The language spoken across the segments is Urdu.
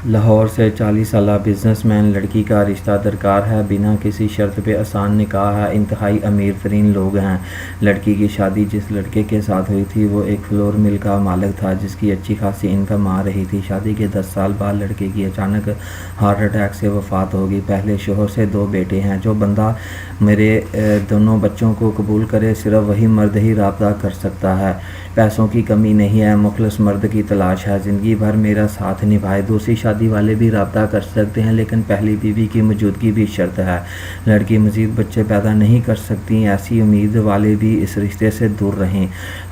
لاہور سے 40 سالہ بزنس مین لڑکی کا رشتہ درکار ہے، بنا کسی شرط پہ آسان نکاح ہے، انتہائی امیر ترین لوگ ہیں۔ لڑکی کی شادی جس لڑکے کے ساتھ ہوئی تھی وہ ایک فلور مل کا مالک تھا جس کی اچھی خاصی انکم آ رہی تھی۔ شادی کے 10 سال بعد لڑکے کی اچانک ہارٹ اٹیک سے وفات ہو گئی۔ پہلے شوہر سے 2 بیٹے ہیں۔ جو بندہ میرے دونوں بچوں کو قبول کرے صرف وہی مرد ہی رابطہ کر سکتا ہے۔ پیسوں کی کمی نہیں ہے، مخلص مرد کی تلاش ہے، زندگی بھر میرا ساتھ نبھائے۔ دوسری شادی والے بھی رابطہ کر سکتے ہیں لیکن پہلی بیوی کی موجودگی بھی شرط ہے۔ لڑکی مزید بچے پیدا نہیں کر سکتی، ایسی امید والے بھی اس رشتے سے دور رہیں۔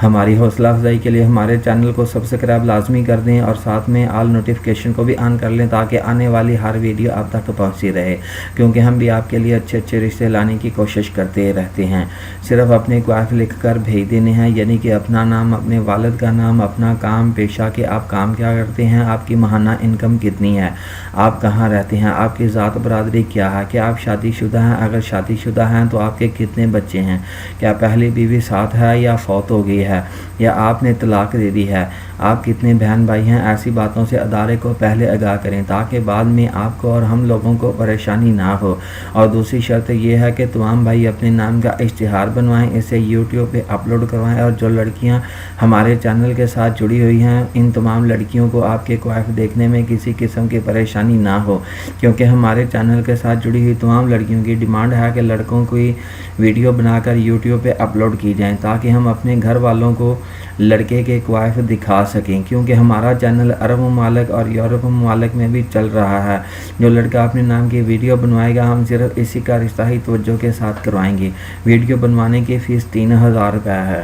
ہماری حوصلہ افزائی کے لیے ہمارے چینل کو سبسکرائب لازمی کر دیں اور ساتھ میں آل نوٹیفیکیشن کو بھی آن کر لیں تاکہ آنے والی ہر ویڈیو آپ تک پہنچتی رہے، کیونکہ ہم بھی آپ کے لیے اچھے رشتے لانے کی کوشش کرتے رہتے ہیں۔ صرف اپنے کوائف لکھ کر بھیج دینے ہیں، یعنی کہ اپنا نام، اپنے والد کا نام، اپنا کام پیشہ، کہ آپ کام کیا کرتے ہیں، آپ کی ماہانہ انکم کتنی ہے، آپ کہاں رہتے ہیں، آپ کی ذات برادری کیا ہے، کیا آپ شادی شدہ ہیں، اگر شادی شدہ ہیں تو آپ کے کتنے بچے ہیں، کیا پہلی بیوی ساتھ ہے یا فوت ہو گئی ہے یا آپ نے طلاق دے دی ہے، آپ کتنے بہن بھائی ہیں۔ ایسی باتوں سے ادارے کو پہلے آگاہ کریں تاکہ بعد میں آپ کو اور ہم لوگوں کو پریشانی نہ ہو۔ اور دوسری شرط یہ ہے کہ تمام بھائی اپنے نام کا اشتہار بنوائیں، اسے یوٹیوب پہ اپلوڈ کروائیں، اور جو لڑکیاں ہمارے چینل کے ساتھ جڑی ہوئی ہیں ان تمام لڑکیوں کو آپ کے کوائف دیکھنے میں کسی قسم کی پریشانی نہ ہو، کیونکہ ہمارے چینل کے ساتھ جڑی ہوئی تمام لڑکیوں کی ڈیمانڈ ہے کہ لڑکوں کی ویڈیو بنا کر یوٹیوب پہ اپلوڈ کی جائیں تاکہ ہم اپنے گھر والوں کو لڑکے کے کوائف دکھا سکیں، کیونکہ ہمارا چینل عرب ممالک اور یورپ ممالک میں بھی چل رہا ہے۔ جو لڑکا اپنے نام کی ویڈیو بنوائے گا ہم صرف اسی کا رشتہ ہی توجہ کے ساتھ کروائیں گے۔ ویڈیو بنوانے کی فیس 3000 روپے ہے۔